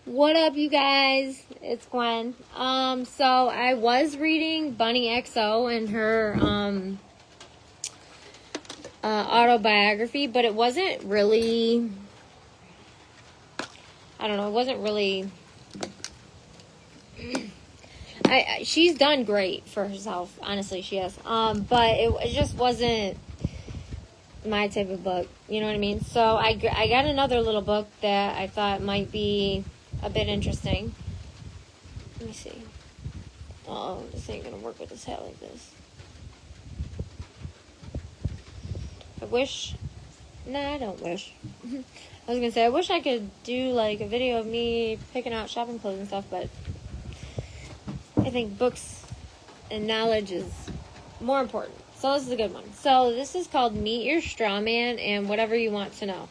What up, you guys? It's Gwen. So I was reading Bunny XO and her autobiography, but it wasn't really, I don't know, it wasn't really, she's done great for herself, honestly, she has, but it just wasn't my type of book, you know what I mean? So I got another little book that I thought might be a bit interesting. Let me see. Oh, this ain't gonna work with this hat like this. I wish. Nah, I don't wish. I was gonna say, I wish I could do like a video of me picking out shopping clothes and stuff, but I think books and knowledge is more important. So this is a good one. So this is called Meet Your Straw Man and Whatever You Want to Know.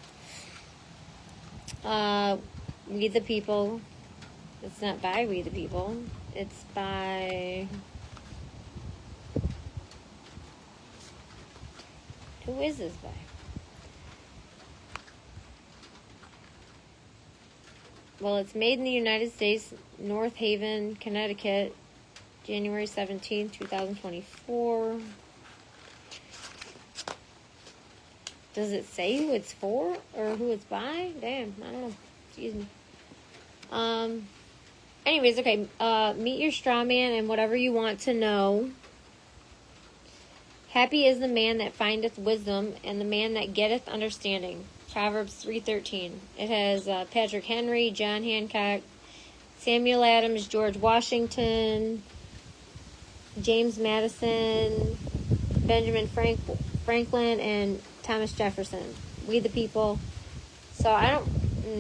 We the People. It's not by We the People. It's by... Who is this by? Well, it's made in the United States, North Haven, Connecticut, January 17, 2024. Does it say who it's for or who it's by? Damn, I don't know. Excuse me. Anyways, okay. Meet Your Straw Man and Whatever You Want to Know. Happy is the man that findeth wisdom and the man that getteth understanding. Proverbs 3:13. It has Patrick Henry, John Hancock, Samuel Adams, George Washington, James Madison, Benjamin Franklin, and Thomas Jefferson. We the People. So I don't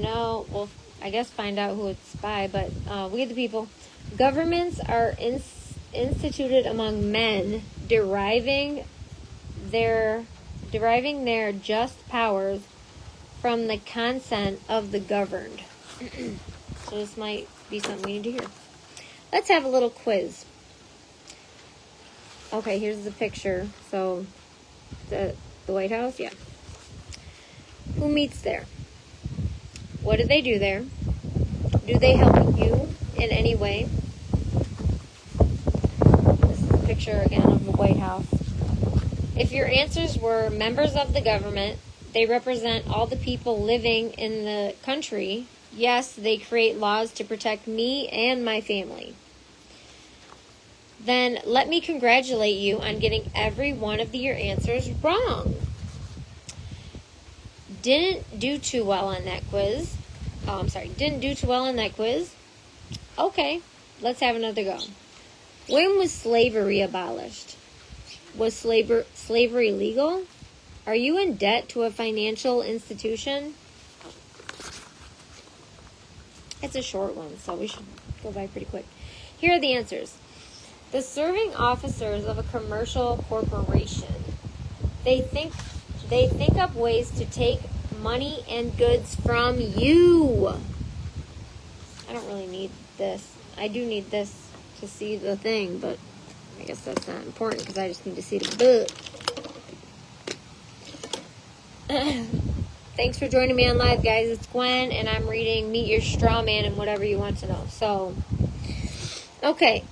know. Well, I guess find out who it's by, but We the People. Governments are instituted among men, deriving their just powers from the consent of the governed. So this might be something we need to hear. Let's have a little quiz. Okay, here's the picture. So the White House, yeah. Who meets there? What do they do there? Do they help you in any way? This is a picture again of the White House. If your answers were members of the government, they represent all the people living in the country. Yes, they create laws to protect me and my family. Then let me congratulate you on getting every one of your answers wrong. Didn't do too well on that quiz. Didn't do too well on that quiz. Okay, let's have another go. When was slavery abolished? Was slavery legal? Are you in debt to a financial institution? It's a short one, so we should go by pretty quick. Here are the answers. The serving officers of a commercial corporation, they think up ways to take money and goods from you. I don't really need this. I do need this to see the thing, but I guess that's not important because I just need to see the book. Thanks for joining me on live, guys. It's Gwen, and I'm reading Meet Your Straw Man and Whatever You Want to Know. So, okay,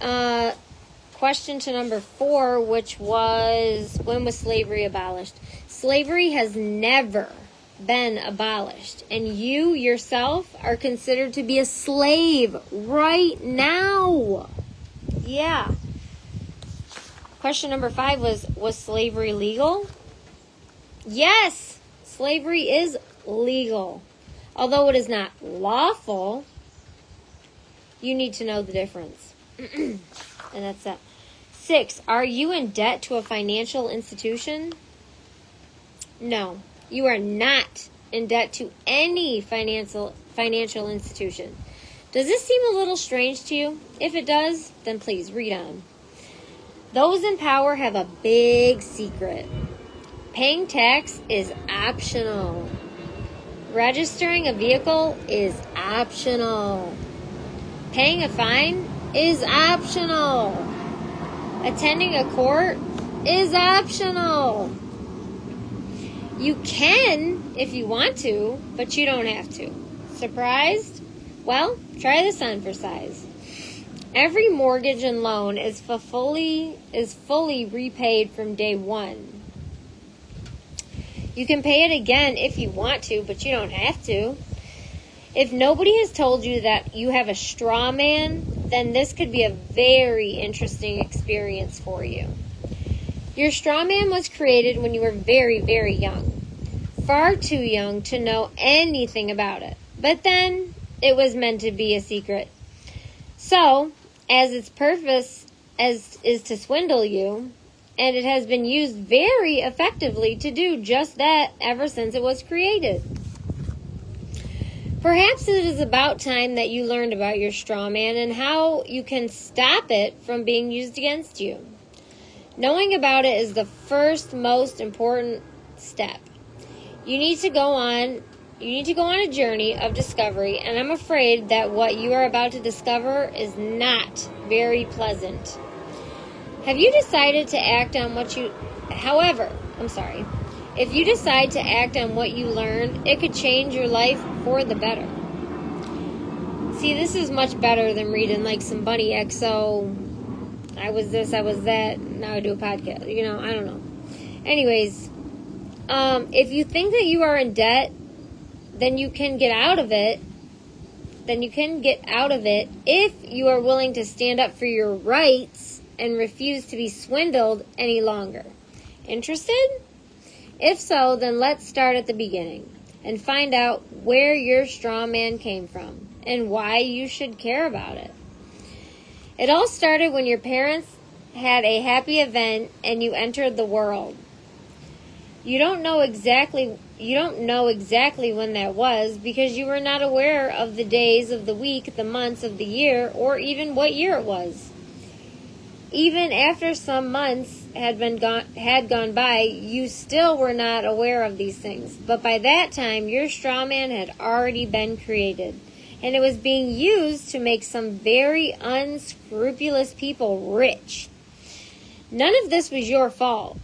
question to number 4, which was, when was slavery abolished? Slavery has never been abolished, and you yourself are considered to be a slave right now. Yeah. Question number 5 was slavery legal? Yes, slavery is legal. Although it is not lawful, you need to know the difference. And that's that. 6, are you in debt to a financial institution? No, you are not in debt to any financial institution. Does this seem a little strange to you? If it does, then please read on. Those in power have a big secret. Paying tax is optional. Registering a vehicle is optional. Paying a fine is optional. Attending a court is optional. You can if you want to, but you don't have to. Surprised? Well, try this on for size. Every mortgage and loan is fully repaid from day one. You can pay it again if you want to, but you don't have to. If nobody has told you that you have a straw man, then this could be a very interesting experience for you. Your straw man was created when you were very, very young. Far too young to know anything about it. But then, it was meant to be a secret. So, as its purpose is to swindle you, and it has been used very effectively to do just that ever since it was created. Perhaps it is about time that you learned about your straw man and how you can stop it from being used against you. Knowing about it is the first most important step. You need to go on a journey of discovery, and I'm afraid that what you are about to discover is not very pleasant. Have you decided to act on what you... If you decide to act on what you learned, it could change your life for the better. See, this is much better than reading like some Bunny XO, I was this, I was that, now I do a podcast. I don't know. Anyways, if you think that you are in debt, then you can get out of it. If you are willing to stand up for your rights and refuse to be swindled any longer. Interested? If so, then let's start at the beginning and find out where your straw man came from and why you should care about it. It all started when your parents had a happy event and you entered the world. You don't know exactly when that was because you were not aware of the days of the week, the months of the year, or even what year it was. Even after some months had gone by, you still were not aware of these things. But by that time, your straw man had already been created, and it was being used to make some very unscrupulous people rich. None of this was your fault.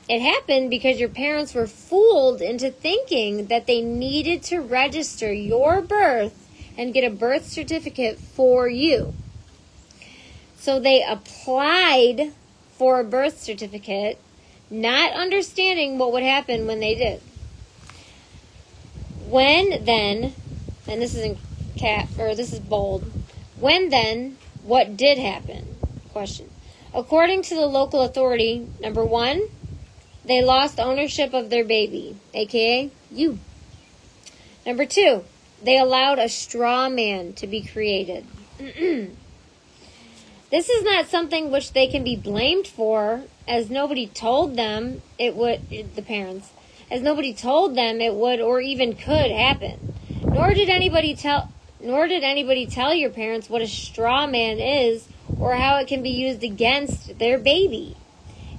It happened because your parents were fooled into thinking that they needed to register your birth and get a birth certificate for you. So they applied for a birth certificate, not understanding what would happen when they did. When then, and this is this is bold. When then, what did happen? Question. According to the local authority, number 1, they lost ownership of their baby, aka you. Number 2, they allowed a straw man to be created. This is not something which they can be blamed for, as nobody told them it would, the parents, as nobody told them it would or even could happen. Nor did anybody tell your parents what a straw man is or how it can be used against their baby.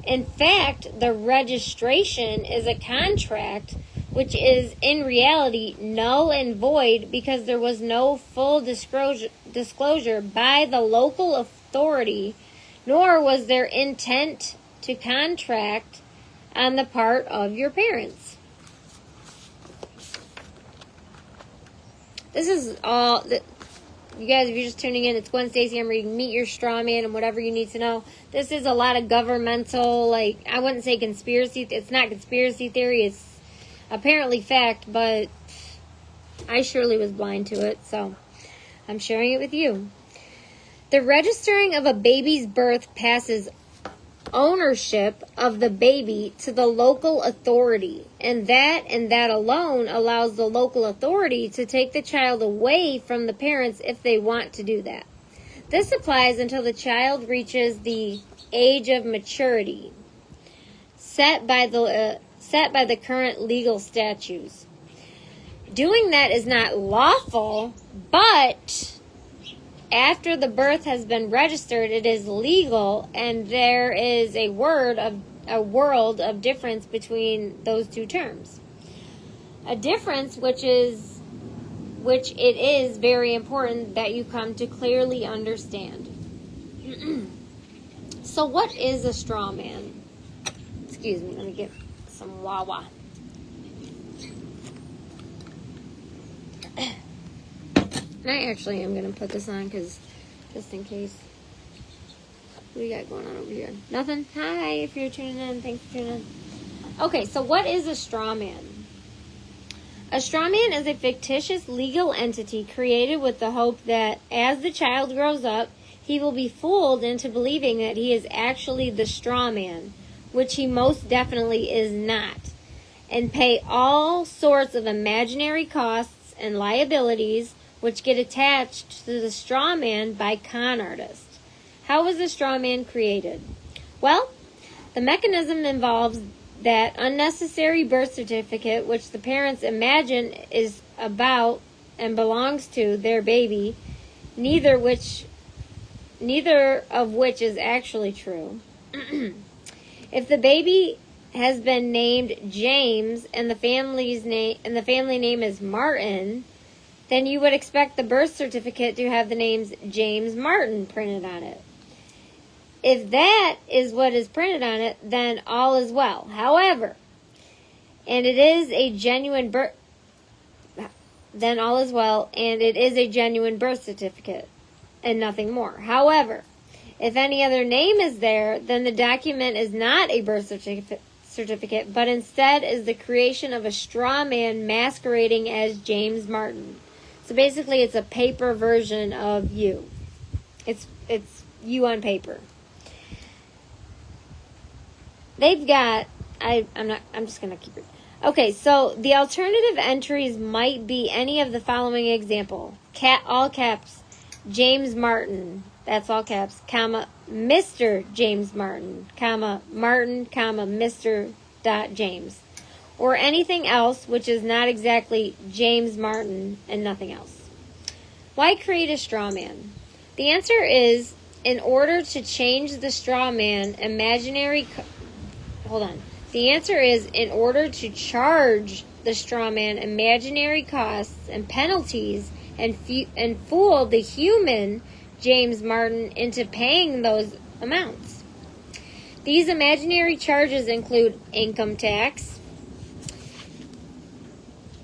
In fact, the registration is a contract which is in reality null and void because there was no full disclosure by the local authority, nor was there intent to contract on the part of your parents. This is all... You guys, if you're just tuning in, it's Gwen, Stacy. I'm reading Meet Your Straw Man and whatever you need to know. This is a lot of governmental, I wouldn't say conspiracy. It's not conspiracy theory. It's apparently fact, but I surely was blind to it, so I'm sharing it with you. The registering of a baby's birth passes ownership of the baby to the local authority, and that alone allows the local authority to take the child away from the parents if they want to do that. This applies until the child reaches the age of maturity set by the current legal statutes. Doing that is not lawful, but after the birth has been registered, it is legal, and there is a world of difference between those two terms. A difference which it is very important that you come to clearly understand. So what is a straw man? Excuse me, let me get some Wawa. And I actually am going to put this on because just in case. What do you got going on over here? Nothing? Hi, if you're tuning in. Thanks for tuning in. Okay, so what is a straw man? A straw man is a fictitious legal entity created with the hope that as the child grows up, he will be fooled into believing that he is actually the straw man, which he most definitely is not, and pay all sorts of imaginary costs and liabilities which get attached to the straw man by con artists. How was the straw man created? Well, the mechanism involves that unnecessary birth certificate which the parents imagine is about and belongs to their baby, neither of which is actually true. If the baby has been named James and the family name is Martin, then you would expect the birth certificate to have the names James Martin printed on it. If that is what is printed on it, then all is well. However, and it is a genuine birth certificate and nothing more. However, if any other name is there, then the document is not a birth certificate, but instead is the creation of a straw man masquerading as James Martin. So basically, it's a paper version of you. It's you on paper. They've got, I'm just going to keep it. Okay, so the alternative entries might be any of the following example. All caps, James Martin, that's all caps, comma, Mr. James Martin, comma, Martin, comma, Mr. James. Or anything else which is not exactly James Martin and nothing else. Why create a straw man? The answer is, in order to change the straw man The answer is, in order to charge the straw man imaginary costs and penalties and fool the human James Martin into paying those amounts. These imaginary charges include income tax,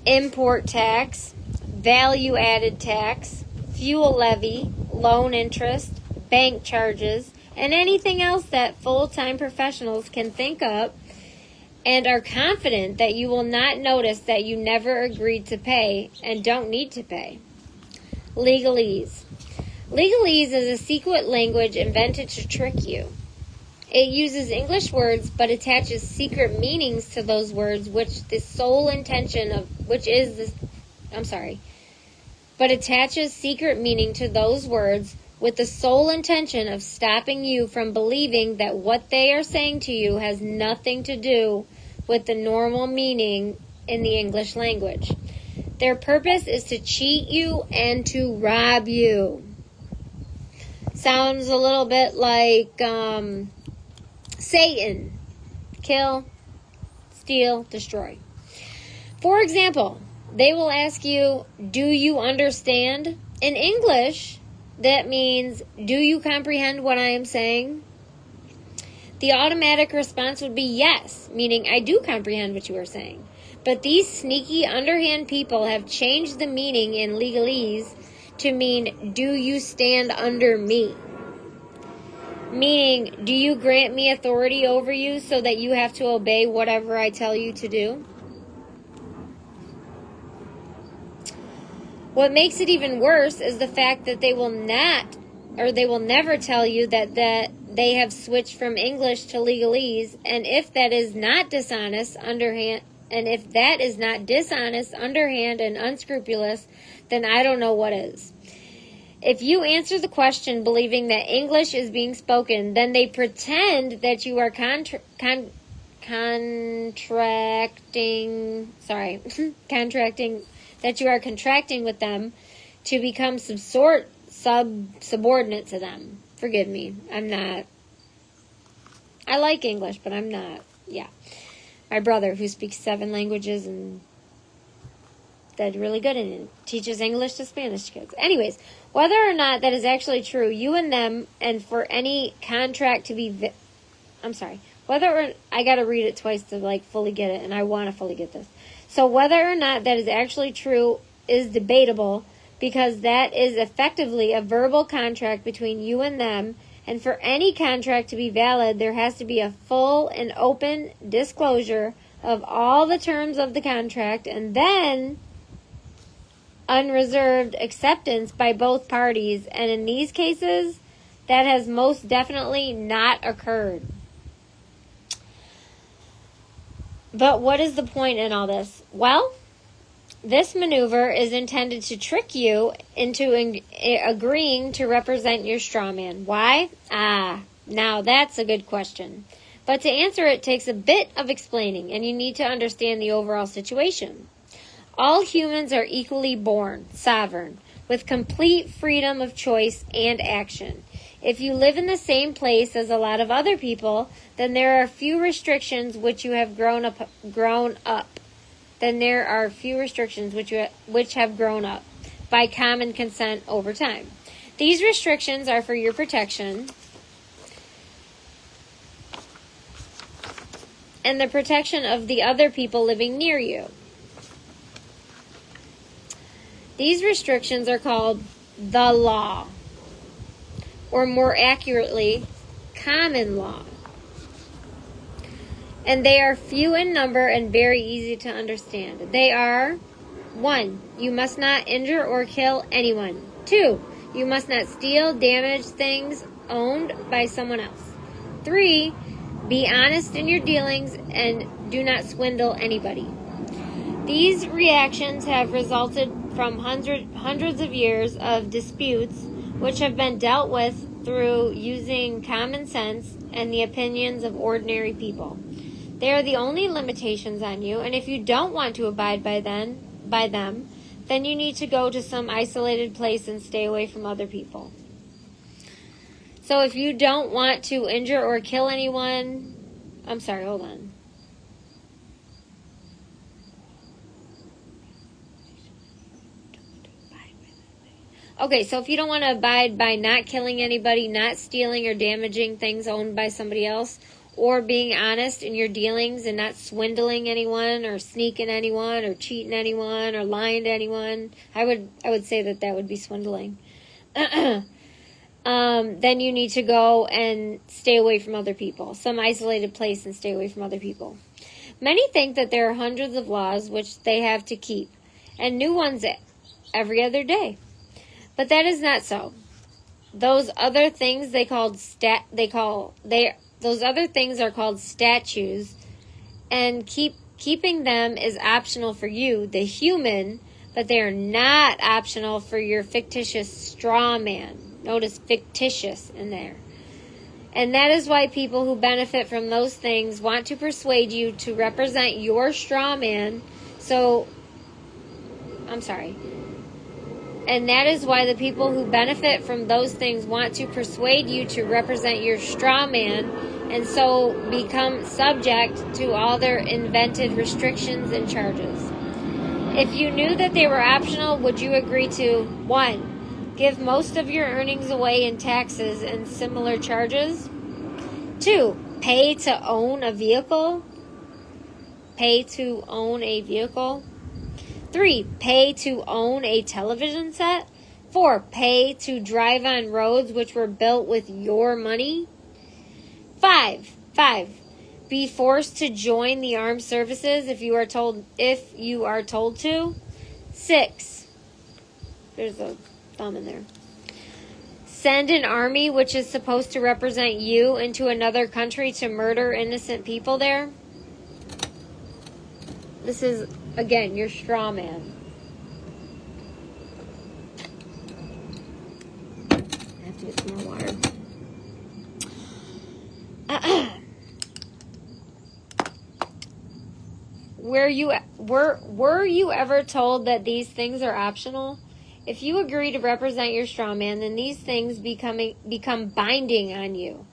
import tax, value-added tax, fuel levy, loan interest, bank charges, and anything else that full-time professionals can think up and are confident that you will not notice that you never agreed to pay and don't need to pay. Legalese. Legalese is a secret language invented to trick you. It uses English words but attaches secret meanings to those words but attaches secret meaning to those words with the sole intention of stopping you from believing that what they are saying to you has nothing to do with the normal meaning in the English language. Their purpose is to cheat you and to rob you. Sounds a little bit like Satan. Kill, steal, destroy. For example, they will ask you, do you understand? In English, that means, do you comprehend what I am saying? The automatic response would be yes, meaning I do comprehend what you are saying. But these sneaky, underhand people have changed the meaning in legalese to mean, do you stand under me? Meaning, do you grant me authority over you so that you have to obey whatever I tell you to do? What makes it even worse is the fact that they will never tell you that they have switched from English to legalese, and if that is not dishonest, underhand, and unscrupulous, then I don't know what is. If you answer the question believing that English is being spoken, then they pretend that you are contracting with them to become subordinate to them. Forgive me. I'm not. I like English, but I'm not. Yeah. My brother, who speaks 7 languages and that's really good in it, teaches English to Spanish kids. Anyways, whether or not that is actually true, you and them, and for any contract to be... I got to read it twice to fully get it, and I want to fully get this. So whether or not that is actually true is debatable, because that is effectively a verbal contract between you and them, and for any contract to be valid, there has to be a full and open disclosure of all the terms of the contract, and then unreserved acceptance by both parties. And in these cases, that has most definitely not occurred. But what is the point in all this? Well, this maneuver is intended to trick you into agreeing to represent your straw man. Why? Now that's a good question. But to answer it takes a bit of explaining, and you need to understand the overall situation. All humans are equally born, sovereign, with complete freedom of choice and action. If you live in the same place as a lot of other people, then there are few restrictions which you have grown up. Then there are few restrictions which have grown up by common consent over time. These restrictions are for your protection and the protection of the other people living near you. These restrictions are called the law, or more accurately, common law. And they are few in number and very easy to understand. They are: 1. You must not injure or kill anyone. 2. You must not steal, damage things owned by someone else. 3. Be honest in your dealings and do not swindle anybody. These reactions have resulted from hundreds of years of disputes which have been dealt with through using common sense and the opinions of ordinary people. They are the only limitations on you, and if you don't want to abide by them, then you need to go to some isolated place and stay away from other people. So if you don't want to injure or kill anyone, hold on. Okay, so if you don't want to abide by not killing anybody, not stealing or damaging things owned by somebody else, or being honest in your dealings and not swindling anyone or sneaking anyone or cheating anyone or lying to anyone, I would say that would be swindling. Then you need to go and stay away from other people, some isolated place, and stay away from other people. Many think that there are hundreds of laws which they have to keep, and new ones every other day. But that is not so. Those other things those other things are called statutes, and keeping them is optional for you, the human, but they are not optional for your fictitious straw man. Notice fictitious in there. And that is why people who benefit from those things want to persuade you to represent your straw man. And that is why the people who benefit from those things want to persuade you to represent your straw man, and so become subject to all their invented restrictions and charges. If you knew that they were optional, would you agree to 1. Give most of your earnings away in taxes and similar charges? 2. Pay to own a vehicle? 3. Pay to own a television set? 4. Pay to drive on roads which were built with your money? 5. Be forced to join the armed services if you are told to? 6. There's a thumb in there. Send an army which is supposed to represent you into another country to murder innocent people there? This is, again, your straw man. I have to get some more water. Were you ever told that these things are optional? If you agree to represent your straw man, then these things become binding on you.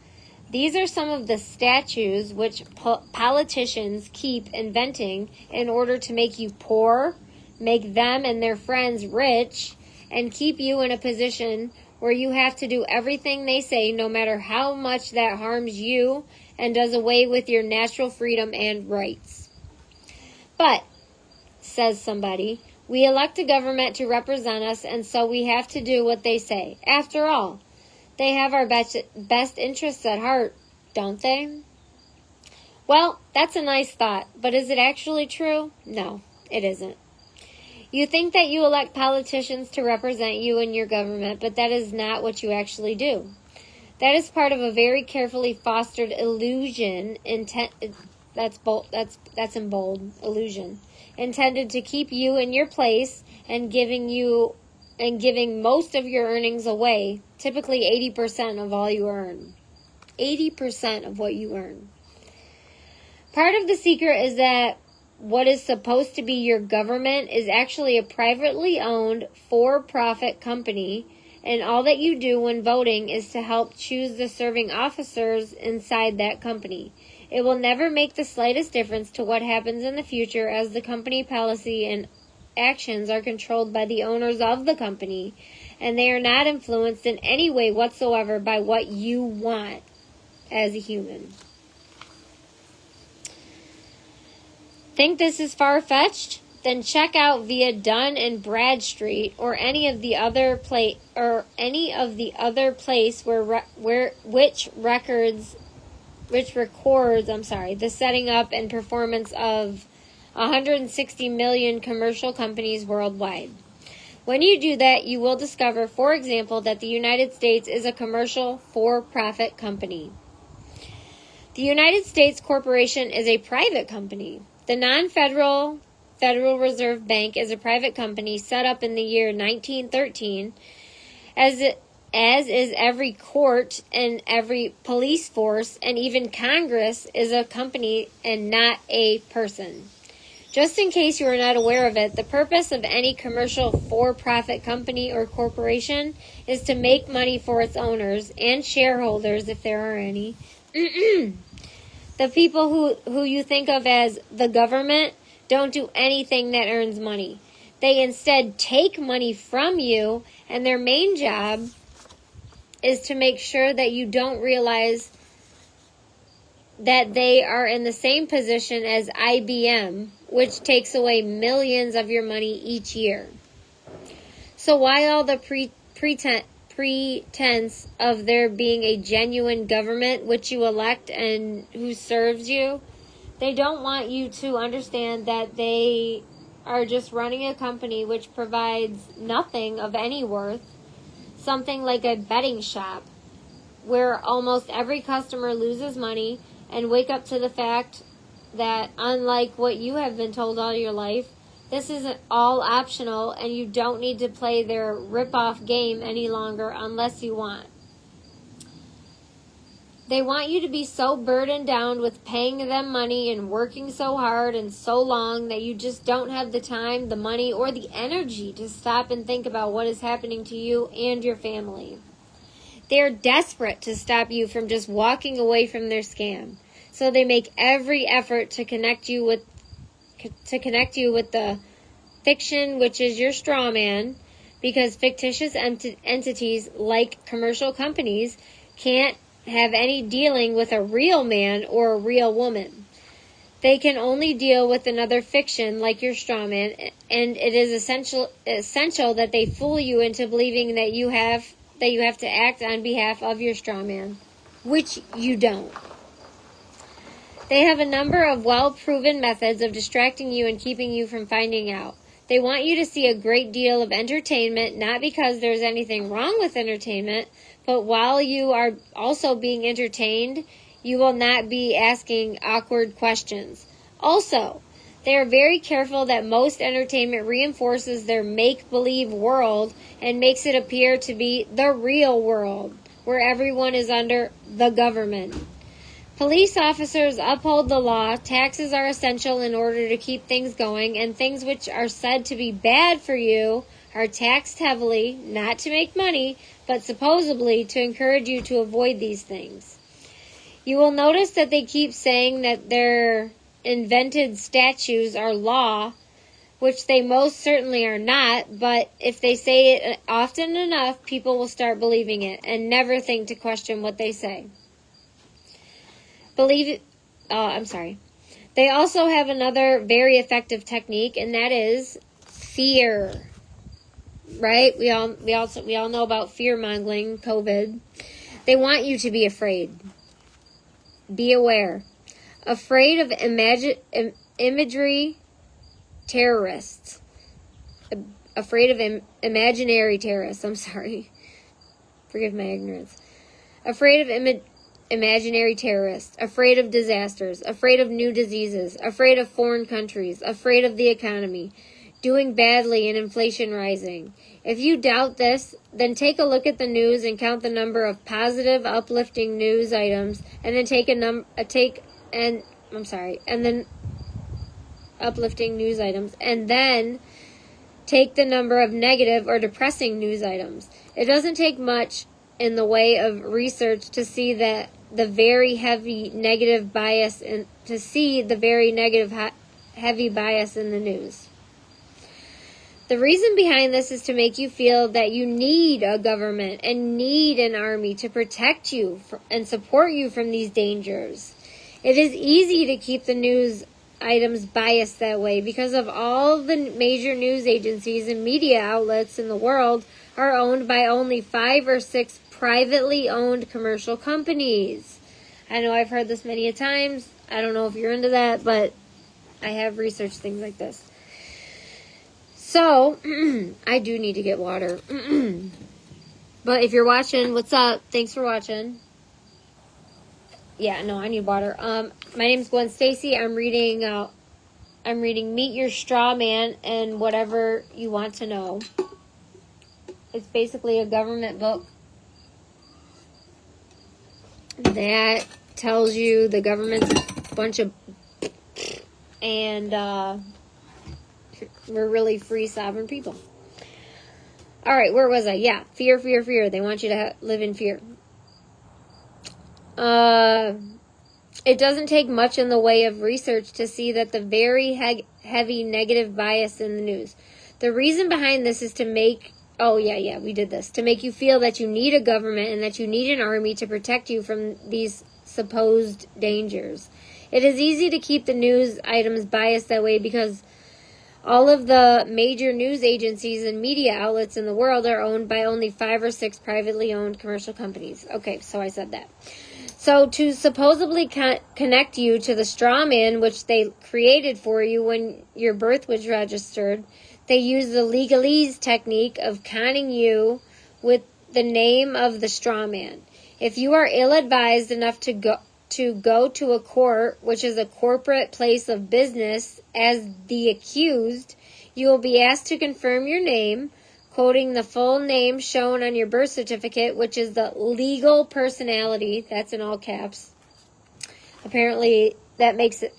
These are some of the statutes which politicians keep inventing in order to make you poor, make them and their friends rich, and keep you in a position where you have to do everything they say, no matter how much that harms you and does away with your natural freedom and rights. But, says somebody, We elect a government to represent us, and so we have to do what they say. After all, they have our best interests at heart, don't they? Well, that's a nice thought, but is it actually true? No, it isn't. You think that you elect politicians to represent you in your government, but that is not what you actually do. That is part of a very carefully fostered illusion, that's in bold, illusion, intended to keep you in your place and giving most of your earnings away, typically 80% of all you earn. 80% of what you earn. Part of the secret is that what is supposed to be your government is actually a privately owned, for-profit company, and all that you do when voting is to help choose the serving officers inside that company. It will never make the slightest difference to what happens in the future, as the company policy and actions are controlled by the owners of the company, and they are not influenced in any way whatsoever by what you want as a human. Think this is far-fetched? Then check out via Dun and Bradstreet or any of the other place which records the setting up and performance of 160 million commercial companies worldwide. When you do that, you will discover, for example, that the United States is a commercial for-profit company. The United States Corporation is a private company. The non-federal Federal Reserve Bank is a private company set up in the year 1913, as is every court and every police force, and even Congress is a company and not a person. Just in case you are not aware of it, the purpose of any commercial for-profit company or corporation is to make money for its owners and shareholders, if there are any. The people who you think of as the government don't do anything that earns money. They instead take money from you, and their main job is to make sure that you don't realize that they are in the same position as IBM, which takes away millions of your money each year. So why all the pretense of there being a genuine government which you elect and who serves you? They don't want you to understand that they are just running a company which provides nothing of any worth, something like a betting shop, where almost every customer loses money, and wake up to the fact that, unlike what you have been told all your life, this isn't all optional, and you don't need to play their rip-off game any longer unless you want. They want you to be so burdened down with paying them money and working so hard and so long that you just don't have the time, the money, or the energy to stop and think about what is happening to you and your family. They are desperate to stop you from just walking away from their scam. So they make every effort to connect you with the fiction, which is your straw man, because fictitious entities like commercial companies can't have any dealing with a real man or a real woman. They can only deal with another fiction like your straw man, and it is essential that they fool you into believing that you have to act on behalf of your straw man, which you don't. They have a number of well-proven methods of distracting you and keeping you from finding out. They want you to see a great deal of entertainment, not because there's anything wrong with entertainment, but while you are also being entertained, you will not be asking awkward questions. Also, they are very careful that most entertainment reinforces their make-believe world and makes it appear to be the real world, where everyone is under the government. Police officers uphold the law, taxes are essential in order to keep things going, and things which are said to be bad for you are taxed heavily, not to make money, but supposedly to encourage you to avoid these things. You will notice that they keep saying that their invented statutes are law, which they most certainly are not, but if they say it often enough, people will start believing it and never think to question what they say. They also have another very effective technique, and that is fear. Right? We all know about fear-mongering, COVID. They want you to be afraid. Be aware. Afraid of imagery terrorists. Afraid of imaginary terrorists. I'm sorry. Forgive my ignorance. Afraid of imaginary terrorists. Afraid of disasters. Afraid of new diseases. Afraid of foreign countries. Afraid of the economy. Doing badly and inflation rising. If you doubt this, then take a look at the news and count the number of positive, uplifting news items, and then uplifting news items, and then take the number of negative or depressing news items. It doesn't take much in the way of research to see that the very heavy negative bias in the news. The reason behind this is to make you feel that you need a government and need an army to protect you and support you from these dangers. It is easy to keep the news items biased that way because of all the major news agencies and media outlets in the world are owned by only 5 or 6 privately owned commercial companies. I know I've heard this many a times. I don't know if you're into that, but I have researched things like this. So, I do need to get water. But if you're watching, what's up? Thanks for watching. Yeah, no, I need water. My name's Gwen Stacy. I'm reading Meet Your Straw Man and Whatever You Want to Know. It's basically a government book that tells you the government's a bunch of and we're really free, sovereign people. All right, where was I? Yeah, fear. They want you to live in fear. It doesn't take much in the way of research to see that the very heavy negative bias in the news. The reason behind this is to make... Oh, yeah, we did this. To make you feel that you need a government and that you need an army to protect you from these supposed dangers. It is easy to keep the news items biased that way because all of the major news agencies and media outlets in the world are owned by only 5 or 6 privately owned commercial companies. Okay, so I said that. So to supposedly connect you to the straw man, which they created for you when your birth was registered, they use the legalese technique of conning you with the name of the straw man. If you are ill-advised enough to go to a court, which is a corporate place of business, as the accused, you will be asked to confirm your name, quoting the full name shown on your birth certificate, which is the legal personality. That's in all caps. Apparently, that makes it...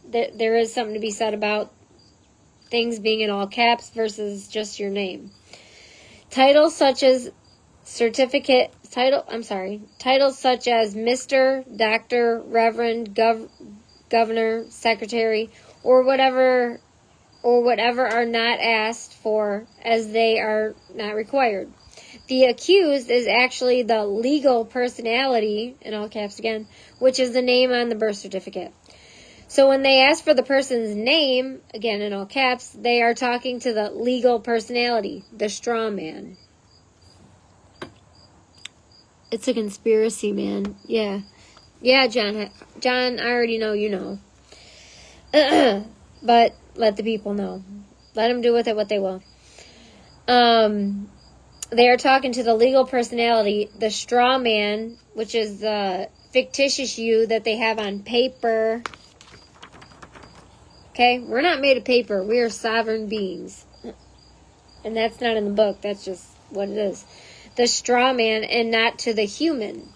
There is something to be said about things being in all caps versus just your name. Titles such as Titles such as Mr., Doctor, Reverend, Governor, Secretary, or whatever are not asked for, as they are not required. The accused is actually the legal personality, in all caps again, which is the name on the birth certificate. So when they ask for the person's name, again in all caps, they are talking to the legal personality, the straw man. It's a conspiracy, man. Yeah. Yeah, John, I already know you know. But let the people know. Let them do with it what they will. They are talking to the legal personality, the straw man, which is the fictitious you that they have on paper. Okay? We're not made of paper. We are sovereign beings. And that's not in the book. That's just what it is. The straw man, and not to the human.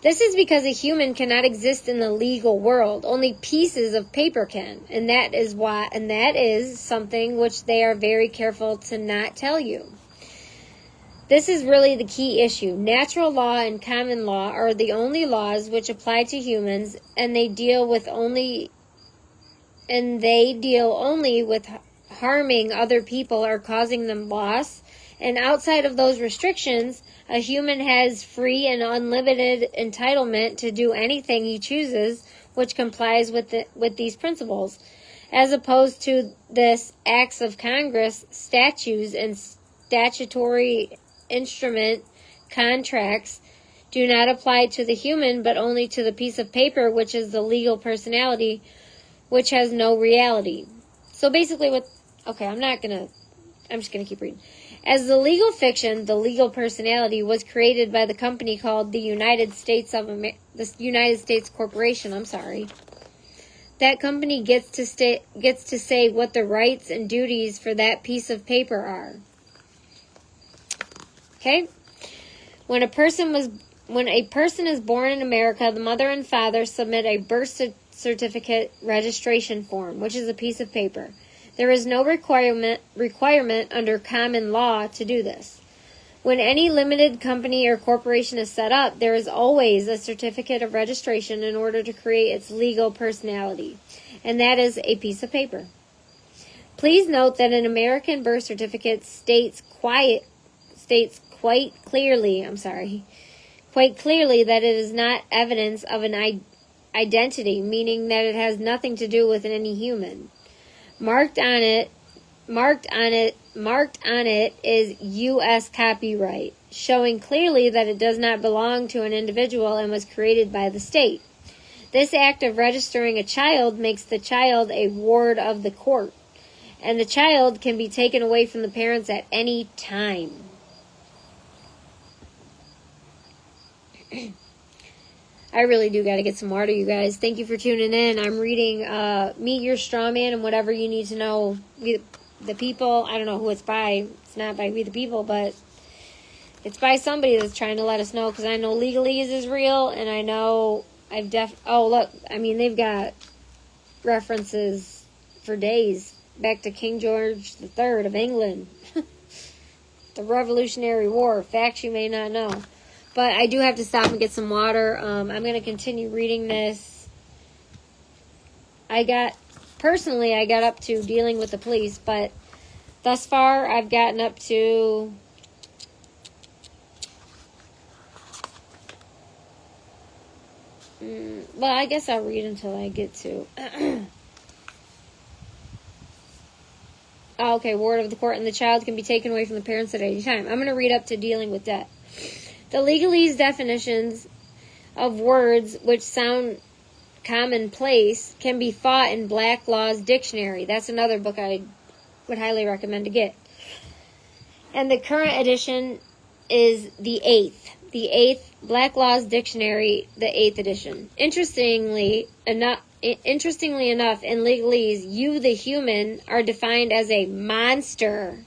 This is because a human cannot exist in the legal world. Only pieces of paper can. And that is something which they are very careful to not tell you. This is really the key issue. Natural law and common law are the only laws which apply to humans, and they deal only with harming other people or causing them loss. And outside of those restrictions, a human has free and unlimited entitlement to do anything he chooses, which complies with these principles. as opposed to this acts of Congress, statutes, and statutory instrument contracts do not apply to the human, but only to the piece of paper, which is the legal personality, which has no reality. So basically I'm just going to keep reading. As the legal fiction, the legal personality was created by the company called the United States Corporation. That company gets to say what the rights and duties for that piece of paper are. Okay? When a person is born in America, the mother and father submit a birth certificate registration form, which is a piece of paper. There is no requirement under common law to do this. When any limited company or corporation is set up, there is always a certificate of registration in order to create its legal personality, and that is a piece of paper. Please note that an American birth certificate states quite clearly that it is not evidence of an identity, meaning that it has nothing to do with any human. Marked on it is U.S. copyright, showing clearly that it does not belong to an individual and was created by the state. This act of registering a child makes the child a ward of the court, and the child can be taken away from the parents at any time. I really do got to get some water, you guys. Thank you for tuning in. I'm reading Meet Your Strawman and whatever you need to know. The People. I don't know who it's by. It's not by We the People, but it's by somebody that's trying to let us know, because I know legalese is real, and I know oh, look. I mean, they've got references for days back to King George III of England. The Revolutionary War. Facts you may not know. But I do have to stop and get some water. I'm going to continue reading this. I got up to dealing with the police, but thus far I've gotten up to well, I guess I'll read until I get to okay, ward of the court, and the child can be taken away from the parents at any time. I'm going to read up to dealing with debt. The legalese definitions of words which sound commonplace can be fought in Black Law's Dictionary. That's another book I would highly recommend to get. And the current edition is the 8th Black Law's Dictionary, the 8th edition. Interestingly enough, in legalese, you, the human, are defined as a monster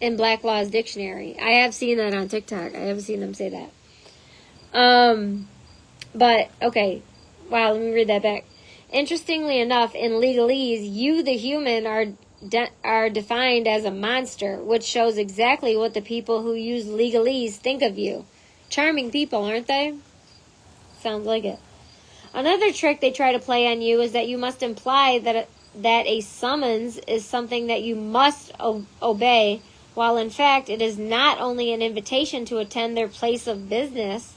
in Black Law's Dictionary. I have seen that on TikTok. I haven't seen them say that. But, okay. Wow, let me read that back. Interestingly enough, in legalese, you, the human, are defined as a monster, which shows exactly what the people who use legalese think of you. Charming people, aren't they? Sounds like it. Another trick they try to play on you is that you must imply that a summons is something that you must obey, while in fact it is not only an invitation to attend their place of business.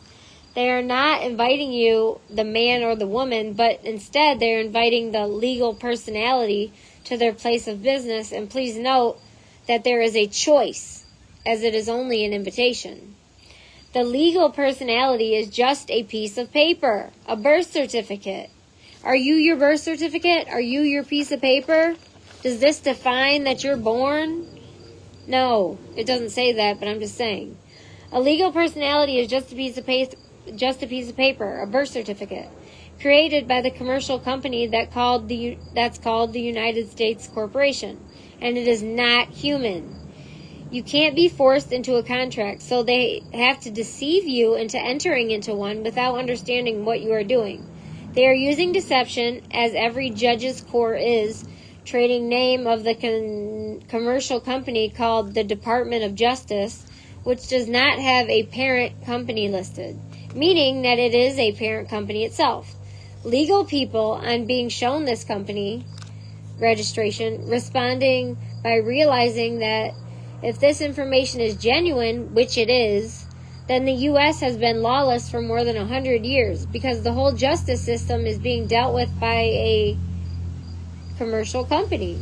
They are not inviting you, the man or the woman, but instead they're inviting the legal personality to their place of business. And please note that there is a choice, as it is only an invitation. The legal personality is just a piece of paper, a birth certificate. Are you your birth certificate? Are you your piece of paper? Does this define that you're born? No, it doesn't say that, but I'm just saying. A legal personality is just a piece of paper, a birth certificate, created by the commercial company that's called the United States Corporation, and it is not human. You can't be forced into a contract, so they have to deceive you into entering into one without understanding what you are doing. They are using deception, as every judge's court is, trading name of the commercial company called the Department of Justice, which does not have a parent company listed, meaning that it is a parent company itself. Legal people, on being shown this company registration, responding by realizing that if this information is genuine, which it is, then the U.S. has been lawless for more than 100 years, because the whole justice system is being dealt with by a commercial company.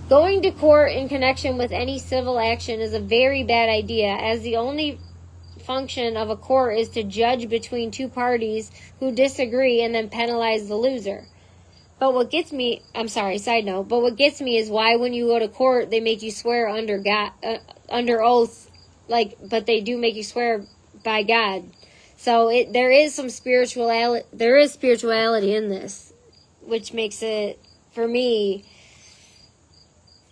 Going to court in connection with any civil action is a very bad idea, as the only function of a court is to judge between two parties who disagree and then penalize the loser. But what gets me, side note, but what gets me is why when you go to court, they make you swear under God, under oath, but they do make you swear by God. So there is spirituality in this, which makes it, for me,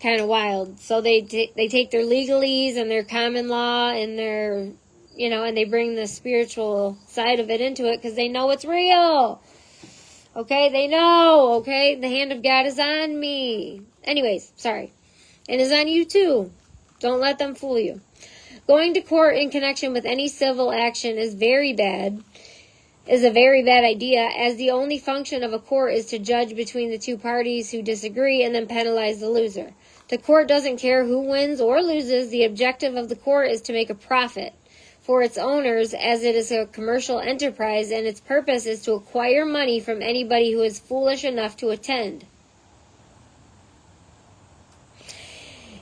kind of wild. So they take their legalese and their common law and their, and they bring the spiritual side of it into it because they know it's real. Okay, they know, okay? The hand of God is on me. Anyways, sorry. And is on you too. Don't let them fool you. Going to court in connection with any civil action is a very bad idea, as the only function of a court is to judge between the two parties who disagree and then penalize the loser. The court doesn't care who wins or loses. The objective of the court is to make a profit for its owners, as it is a commercial enterprise, and its purpose is to acquire money from anybody who is foolish enough to attend.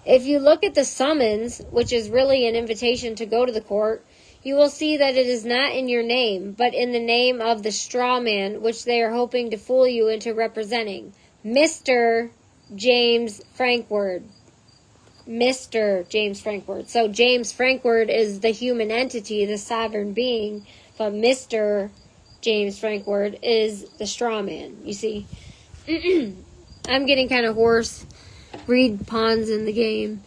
If you look at the summons, which is really an invitation to go to the court, you will see that it is not in your name, but in the name of the straw man, which they are hoping to fool you into representing. Mr. James Frankward. Mr. James Frankward. So James Frankward is the human entity, the sovereign being, but Mr. James Frankward is the straw man, you see. I'm getting kind of hoarse. Read pawns in the game.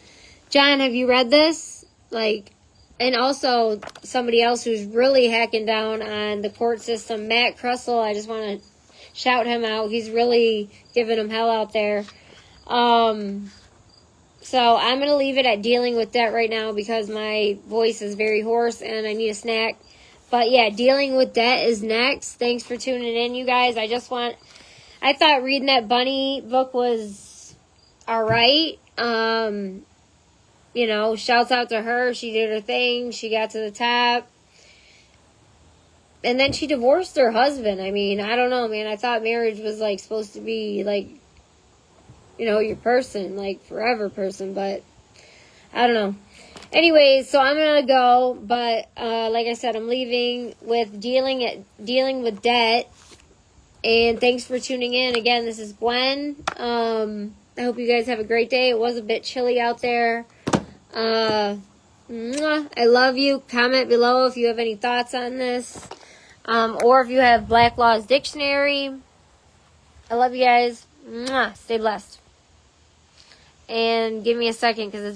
John, have you read this? And also somebody else who's really hacking down on the court system, Matt Crussell. I just want to shout him out. He's really giving them hell out there. So I'm going to leave it at dealing with debt right now because my voice is very hoarse and I need a snack. But yeah, dealing with debt is next. Thanks for tuning in, you guys. I thought reading that bunny book was alright. Shouts out to her. She did her thing. She got to the top. And then she divorced her husband. I mean, I don't know, man. I thought marriage was, supposed to be, your person, forever person. But I don't know. Anyways, so I'm going to go. But, like I said, I'm leaving with dealing with debt. And thanks for tuning in. Again, this is Gwen. I hope you guys have a great day. It was a bit chilly out there. I love you. Comment below if you have any thoughts on this. Or if you have Black Law's Dictionary. I love you guys. Stay blessed. And give me a second because it's